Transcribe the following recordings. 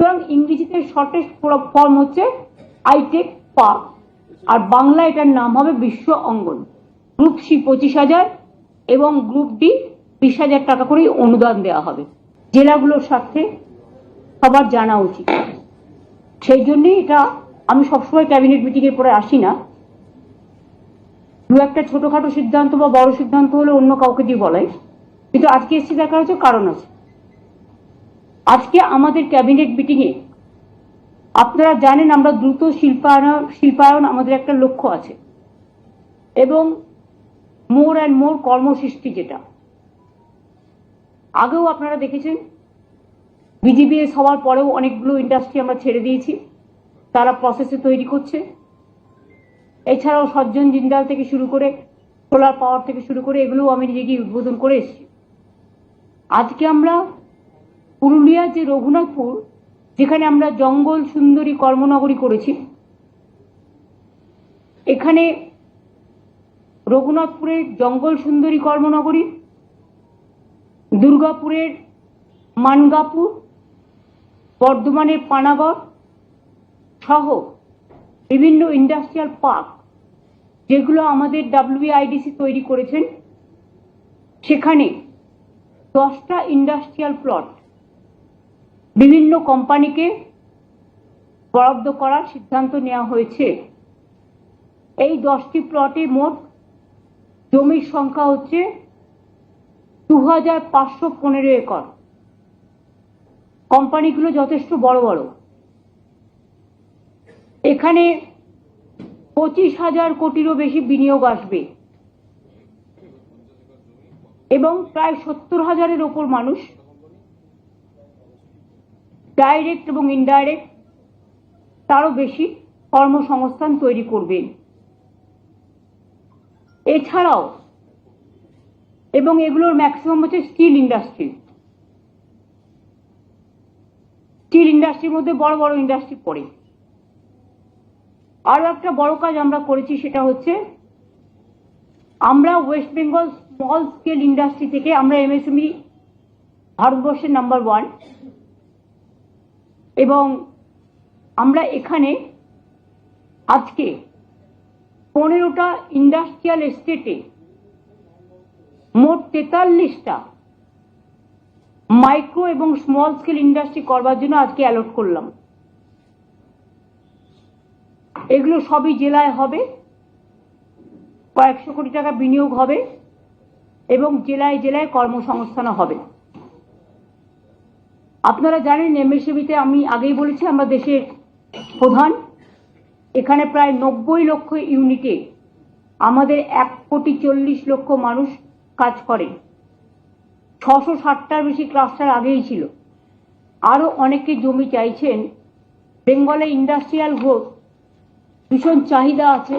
সুতরাং ইংরেজিতে shortest form হচ্ছে আইটেক পার্ক, আর বাংলা এটার নাম হবে বিশ্ব অঙ্গন। গ্রুপ সি 25,000 এবং গ্রুপ ডি 20,000 টাকা করে অনুদান দেওয়া হবে। জেলাগুলোর স্বার্থে সবার জানা উচিত। সেই জন্যই এটা আমি সবসময় ক্যাবিনেট মিটিং এর পরে আসি না, দু একটা ছোটখাটো সিদ্ধান্ত বা বড় সিদ্ধান্ত হলে অন্য কাউকে দিয়ে বলাই, কিন্তু আজকে এসেছি দেখার হচ্ছে কারণ আছে। আজকে আমাদের ক্যাবিনেট মিটিং এ আপনারা জানেন আমরা দ্রুত শিল্পায়ন আমাদের একটা লক্ষ্য আছে, এবং মোর অ্যান্ড মোর কর্মসৃষ্টি, যেটা আগেও আপনারা দেখেছেন বিজিবিএস হওয়ার পরেও অনেকগুলো ইন্ডাস্ট্রি আমরা ছেড়ে দিয়েছি, তারা প্রসেসে তৈরি করছে। এছাড়াও সজ্জন জিন্দাল থেকে শুরু করে সোলার পাওয়ার থেকে শুরু করে এগুলোও আমি নিজে গিয়ে উদ্বোধন করে এসেছি। আজকে আমরা পুরুলিয়ার যে রঘুনাথপুর, যেখানে আমরা জঙ্গল সুন্দরী কর্মনগরী করেছি, এখানে রঘুনাথপুরের জঙ্গল সুন্দরী কর্মনগরী, দুর্গাপুরের মানগাপুর, বর্ধমানের পানাগড় সহ বিভিন্ন ইন্ডাস্ট্রিয়াল পার্ক যেগুলো আমাদের WIDC তৈরি করেছেন, সেখানে 10টা ইন্ডাস্ট্রিয়াল প্লট বিভিন্ন কোম্পানিকে বরাদ্দ করার সিদ্ধান্ত নেওয়া হয়েছে। এই 10টি প্লটে মোট জমির সংখ্যা হচ্ছে 2515 একর। কোম্পানিগুলো যথেষ্ট বড় বড়। এখানে 25,000 কোটিরও বেশি বিনিয়োগ আসবে এবং প্রায় 70,000-এর ওপর মানুষ ডাইরেক্ট এবং ইনডাইরেক্ট তারও বেশি কর্মসংস্থান তৈরি করবেন। এছাড়াও, এবং এগুলোর ম্যাক্সিমাম হচ্ছে স্টিল ইন্ডাস্ট্রি। স্টিল ইন্ডাস্ট্রির মধ্যে বড় বড় ইন্ডাস্ট্রি পড়ে। আরো একটা বড় কাজ আমরা করেছি, সেটা হচ্ছে আমরা West Bengal small scale industry থেকে আমরা MSME ভারতবর্ষের নাম্বার 1, এবং আমরা এখানে আজকে 15টা ইন্ডাস্ট্রিয়াল এস্টেটে মোট 43টা মাইক্রো এবং স্মল স্কেল ইন্ডাস্ট্রি করবার জন্য আজকে অ্যালট করলাম। এগুলো সবই জেলায় হবে, কয়েকশো কোটি টাকা বিনিয়োগ হবে এবং জেলায় জেলায় কর্মসংস্থান হবে। আপনারা জানেন MSME-তে আমি আগেই বলেছি আমরা দেশের প্রধান। এখানে প্রায় 90 লক্ষ ইউনিটে আমাদের 1,40,00,000 মানুষ কাজ করে। 660টার বেশি ক্লাস্টার আগেই ছিল। আরো অনেকে জমি চাইছেন। বেঙ্গলে ইন্ডাস্ট্রিয়াল গ্রোথ ভীষণ চাহিদা আছে।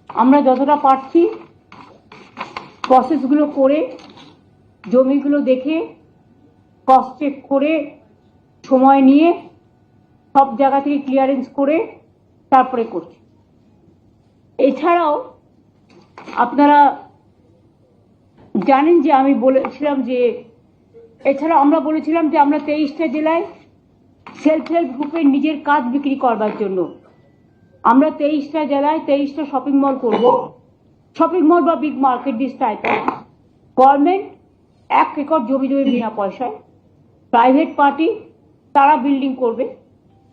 আমরা যতটা পারছি প্রসেসগুলো করে, জমিগুলো দেখে, কস্ট চেক করে, সময় নিয়ে সব জায়গা থেকে ক্লিয়ারেন্স করে তারপরে করছি। এছাড়াও আপনারা জানেন যে আমি বলেছিলাম যে এছাড়া আমরা বলেছিলাম যে আমরা 23টা জেলায় সেলফ হেল্প গ্রুপের নিজের কাজ বিক্রি করবার জন্য আমরা 23টা জেলায় 23টা শপিং মল করব। শপিং মল বা big market this type. Government 1 acre জমি দেবে বিনা পয়সায়, প্রাইভেট পার্টি তারা বিল্ডিং করবে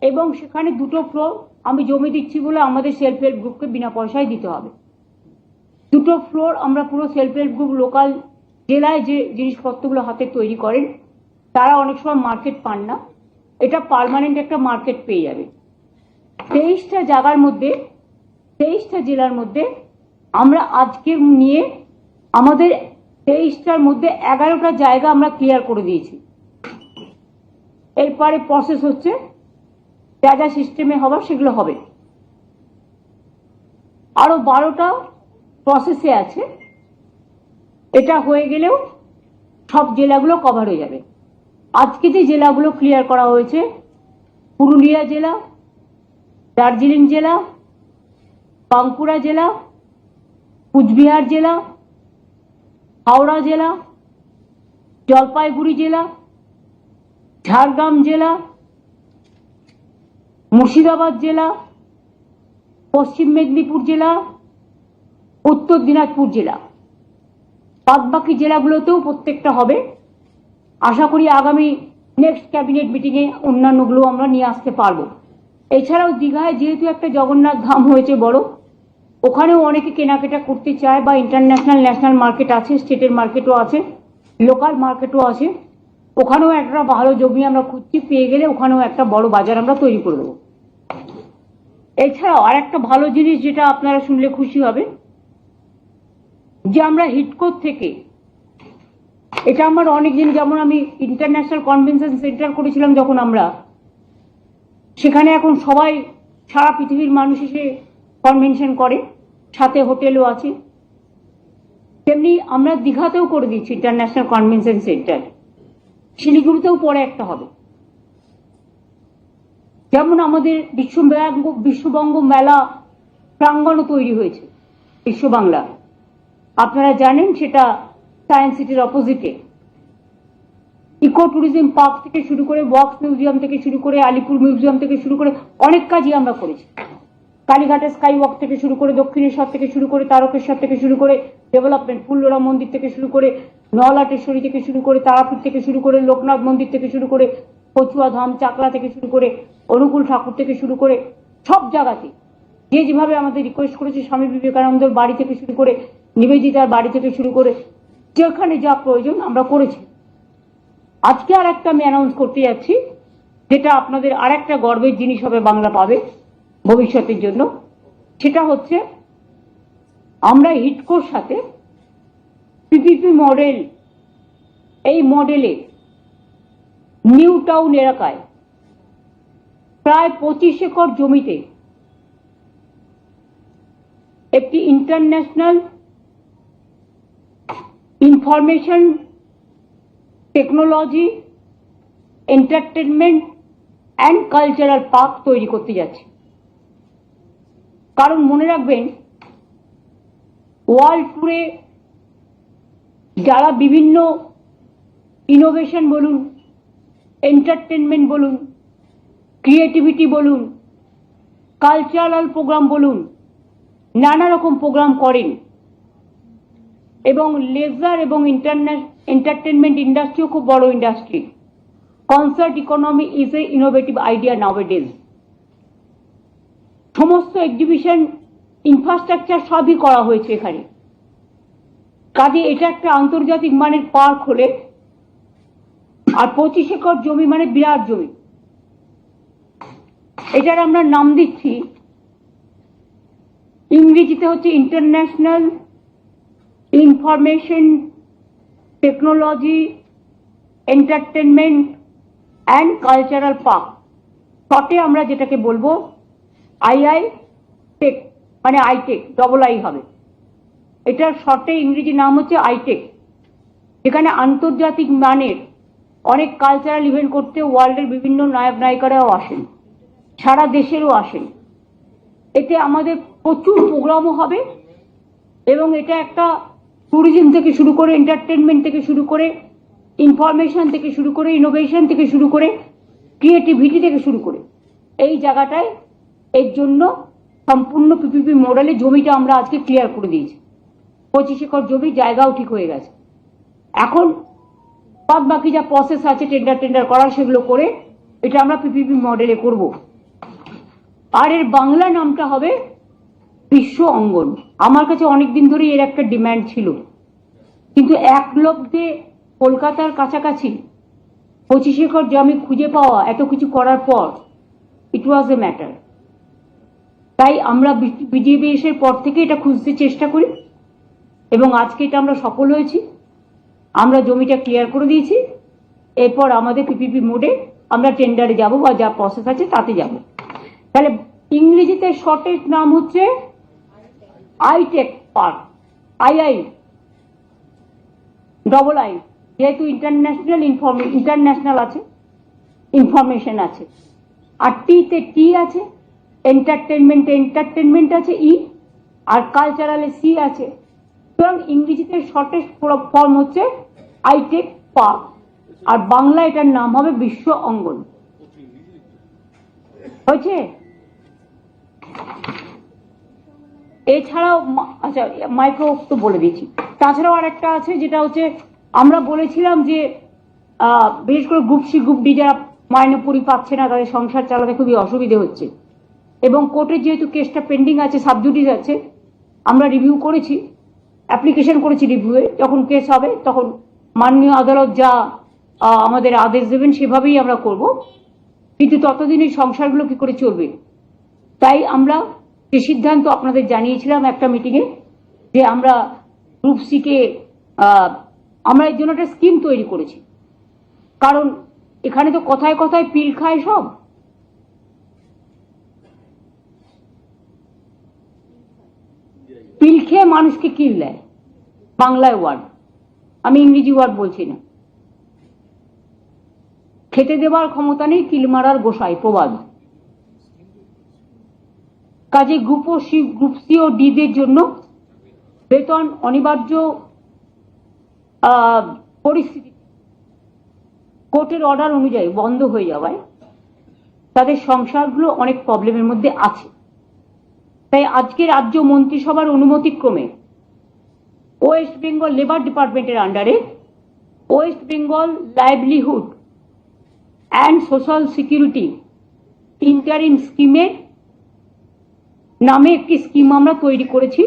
এবং সেখানে 2টো ফ্লোর আমি জমি দিচ্ছি বলে আমাদের সেলফ হেল্প গ্রুপকে বিনা পয়সায় দিতে হবে। 2টো ফ্লোর আমরা পুরো সেলফ হেল্প গ্রুপ লোকাল জেলায় যে জিনিসপত্রগুলো হাতে তৈরি করেন তারা অনেক সময় মার্কেট পান না, এটা পার্মানেন্ট একটা মার্কেট পেয়ে যাবে। 23টা জায়গার মধ্যে 23টা জেলার মধ্যে আমরা আজকে নিয়ে আমাদের 23টার মধ্যে 11টা জায়গা আমরা ক্লিয়ার করে দিয়েছি। এরপরে প্রসেস হচ্ছে যা যা সিস্টেমে হবার সেগুলো হবে। আরো 12টা প্রসেসে আছে। এটা হয়ে গেলেও সব জেলাগুলো কভার হয়ে যাবে। আজকে যে জেলাগুলো ক্লিয়ার করা হয়েছে, পুরুলিয়া জেলা, দার্জিলিং জেলা, বাঁকুড়া জেলা, কুচবিহার জেলা, হাওড়া জেলা, জলপাইগুড়ি জেলা, ঝাড়গ্রাম জেলা, মুর্শিদাবাদ জেলা, পশ্চিম মেদিনীপুর জেলা, উত্তর দিনাজপুর জেলা, বাদবাকি জেলাগুলোতেও প্রত্যেকটা হবে। আশা করি আগামী নেক্সট ক্যাবিনেট মিটিংয়ে অন্যান্যগুলো আমরা নিয়ে আসতে পারবো। এছাড়াও দীঘায় যেহেতু একটা জগন্নাথ ধাম হয়েছে বড়, ওখানেও অনেকে কেনাকাটা করতে চায়, বা ইন্টারন্যাশনাল ন্যাশনাল মার্কেট আছে, স্টেটের মার্কেটও আছে, লোকাল মার্কেটও আছে। ওখানেও একটা ভালো জমি আমরা খুঁজছি, পেয়ে গেলে ওখানেও একটা বড় বাজার আমরা তৈরি করে দেবো। এছাড়াও আর একটা ভালো জিনিস যেটা আপনারা শুনলে খুশি হবে, যে আমরা হিডকো থেকে, এটা আমার অনেকদিন, যেমন আমি ইন্টারন্যাশনাল কনভেনশন সেন্টার করেছিলাম যখন আমরা, সেখানে এখন সবাই সারা পৃথিবীর মানুষ এসে কনভেনশন করে, সাথে হোটেলও আছে। তেমনি আমরা দীঘাতেও করে দিচ্ছি ইন্টারন্যাশনাল কনভেনশন সেন্টার, শিলিগুড়িতেও পরে একটা হবে। যেমন আমাদের বিশ্ববঙ্গ মেলা প্রাঙ্গণও তৈরি হয়েছে বিশ্ব বাংলা, আপনারা জানেন, সেটা সায়েন্স সিটির অপোজিটে। ইকো ট্যুরিজম পার্ক থেকে শুরু করে, বক্স মিউজিয়াম থেকে শুরু করে, আলিপুর মিউজিয়াম থেকে শুরু করে অনেক কাজই আমরা করেছি। কালীঘাটের স্কাই ওয়াক থেকে শুরু করে, দক্ষিণেশ্বর থেকে শুরু করে, তারকেশ্বর থেকে শুরু করে, ডেভেলপমেন্ট ফুল্লরা মন্দির থেকে শুরু করে, নলাটেশ্বরী থেকে শুরু করে, তারাপীঠ থেকে শুরু করে, লোকনাথ মন্দির থেকে শুরু করে, কচুয়া ধাম চাকলা থেকে শুরু করে, অনুকূল ঠাকুর থেকে শুরু করে, সব জায়গাতে যে যেভাবে আমাদের রিকোয়েস্ট করেছে, স্বামী বিবেকানন্দের বাড়ি থেকে শুরু করে, নিবেদিতার বাড়ি থেকে শুরু করে, যেখানে যা প্রয়োজন আমরা করেছি। আজকে আর একটা আমি অ্যানাউন্স করতে যাচ্ছি, যেটা আপনাদের আর একটা গর্বের জিনিস হবে, বাংলা পাবে ভবিষ্যতের জন্য। সেটা হচ্ছে, আমরা হিডকোর সাথে পিপিপি মডেল, এই মডেলে নিউ টাউন এলাকায় প্রায় 25 একর জমিতে একটি international information technology, entertainment and cultural park তৈরি করতে যাচ্ছি। কারণ মনে রাখবেন, ওয়ার্ল্ড টুরে যারা বিভিন্ন ইনোভেশন বলুন, এন্টারটেনমেন্ট বলুন, ক্রিয়েটিভিটি বলুন, কালচারাল প্রোগ্রাম বলুন, নানা রকম প্রোগ্রাম করেন, এবং লেজার এবং এন্টারটেনমেন্ট ইন্ডাস্ট্রিও খুব বড় industry. Concert economy is a innovative idea nowadays. সমস্ত এক্সিবিশন ইনফ্রাস্ট্রাকচার সবই করা হয়েছে এখানে। কাজে এটা একটা আন্তর্জাতিক মানের পার্ক হলে, আর 25 একর জমি মানে বিরাট জমি। এটার আমরা নাম দিচ্ছি, ইংরেজিতে হচ্ছে international information technology entertainment and cultural park. শর্টে আমরা যেটাকে বলবো আইআই টেক, মানে আইটেক, ডবল আই হবে। এটার শর্টে ইংরেজি নাম হচ্ছে আইটেক, যেখানে আন্তর্জাতিক মানের অনেক কালচারাল ইভেন্ট করতে ওয়ার্ল্ডের বিভিন্ন নায়ক নায়িকারাও আসেন, সারা দেশেরও আসেন। এতে আমাদের প্রচুর প্রোগ্রামও হবে, এবং এটা একটা ট্যুরিজম থেকে শুরু করে, এন্টারটেনমেন্ট থেকে শুরু করে, ইনফরমেশন থেকে শুরু করে, ইনোভেশন থেকে শুরু করে, ক্রিয়েটিভিটি থেকে শুরু করে, এই জায়গাটায় এর জন্য সম্পূর্ণ পিপিপি মডেলে জমিটা আমরা আজকে ক্লিয়ার করে দিয়েছি। 25 একর জমি, জায়গাও ঠিক হয়ে গেছে। এখন বাদ বাকি যা প্রসেস আছে টেন্ডার করার, সেগুলো করে এটা আমরা পিপিপি মডেলে করব। আর এর বাংলা নামটা হবে বিশ্ব অঙ্গন। আমার কাছে অনেকদিন ধরে এর একটা ডিমান্ড ছিল, কিন্তু এক লব্ধে কলকাতার কাছাকাছি 25 একর জমি খুঁজে পাওয়া, এত কিছু করার পর, ইট ওয়াজ এ ম্যাটার। তাই আমরা বিজেপি এসের পর থেকে এটা খুঁজতে চেষ্টা করি, এবং আজকে এটা আমরা সফল হয়েছি। আমরা জমিটা ক্লিয়ার করে দিয়েছি। এরপর আমাদের পিপিপি মোডে আমরা টেন্ডারে যাব, বা যা প্রসেস আছে তাতে যাব। তাহলে ইংরেজিতে শর্টের নাম হচ্ছে আইটেক পার্ক, আইআই ডবল আই, যেহেতু ইন্টারন্যাশনাল আছে, ইনফরমেশন আছে, আর টিতে টি আছে, এন্টারটেনমেন্ট আছে ই, আর কালচারালে সি আছে। সুতরাং ইংরেজিতে শর্টেস্ট ফর্ম হচ্ছে আইটেক পার্ক, আর বাংলা এটার নাম হবে বিশ্ব অঙ্গন। হয়েছে। এছাড়াও আচ্ছা মাইক্রো তো বলে দিচ্ছি, তাছাড়াও আর একটা আছে যেটা হচ্ছে আমরা বলেছিলাম যে বিশেষ করে গ্রুপ সি গ্রুপ ডি যারা মাইনে পুরি পাচ্ছে না তাদের সংসার চালাতে খুবই অসুবিধে হচ্ছে, এবং কোর্টের যেহেতু কেসটা পেন্ডিং আছে, সাবজুডিস আছে, আমরা রিভিউ করেছি, অ্যাপ্লিকেশন করেছি রিভিউয়ে, যখন কেস হবে তখন মাননীয় আদালত যা আমাদের আদেশ দেবেন সেভাবেই আমরা করব, কিন্তু ততদিন এই সংসারগুলো কি করে চলবে। তাই আমরা যে সিদ্ধান্ত আপনাদের জানিয়েছিলাম একটা মিটিংয়ে, যে আমরা গ্রুপ সি কে আমরা এর জন্য একটা স্কিম তৈরি করেছি, কারণ এখানে তো কথায় কথায় পিল খায় সব। পিল খেয়ে মানুষকে কিল দেয়, বাংলায় ওয়ার্ড, আমি ইংরেজি ওয়ার্ড বলছি না। খেতে দেবার ক্ষমতা নেই, কিল মারার গোসাই, প্রবাদ। কাজে গ্রুপ সি ও ডি দের জন্য বেতন অনিবার্য পরিস্থিতি কোর্টের অর্ডার অনুযায়ী বন্ধ হয়ে যাওয়ায় তাদের সংসারগুলো অনেক প্রবলেমের মধ্যে আছে। তাই আজকে রাজ্য মন্ত্রিসভার অনুমতিক্রমে ওয়েস্ট বেঙ্গল লেবার ডিপার্টমেন্টের আন্ডারে West Bengal livelihood and social security interim স্কিমের নামে একটি স্কিম আমরা তৈরি করেছি।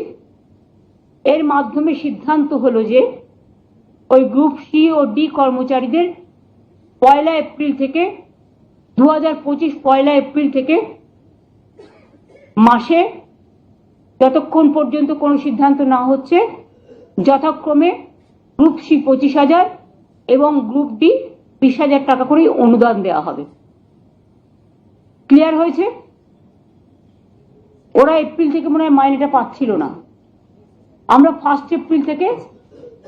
এর মাধ্যমে সিদ্ধান্ত হলো যে ওই গ্রুপ সি ও ডি কর্মচারীদের 1 এপ্রিল থেকে 2025 1 এপ্রিল থেকে মাসে যতক্ষণ পর্যন্ত কোনো সিদ্ধান্ত না হচ্ছে যথাক্রমে গ্রুপ সি 25,000 এবং গ্রুপ ডি 20,000 টাকা করে অনুদান দেওয়া হবে। ক্লিয়ার হয়েছে? ওরা এপ্রিল থেকে মনে হয় মাইনেটা পাচ্ছিল না, আমরা 1 এপ্রিল থেকে,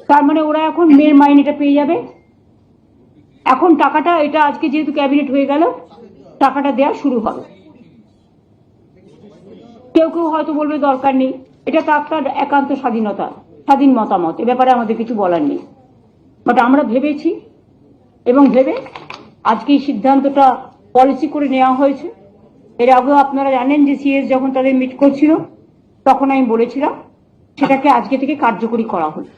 তার মানে ওরা এখন মের মাইনেটা পেয়ে যাবে। এখন টাকাটা, এটা আজকে যেহেতু ক্যাবিনেট হয়ে গেল, টাকাটা দেওয়া শুরু হবে। কেউ কেউ হয়তো বলবে দরকার নেই, এটা তার একান্ত স্বাধীনতা, স্বাধীন মতামত, এ ব্যাপারে আমাদের কিছু বলার নেই। বাট আমরা ভেবেছি এবং ভেবে আজকে এই সিদ্ধান্তটা পলিসি করে নেওয়া হয়েছে। এর আগেও আপনারা জানেন যে সিএস যখন তাদের মিট করছিল তখন আমি বলেছিলাম সেটাকে আজকে থেকে কার্যকরী করা হলো।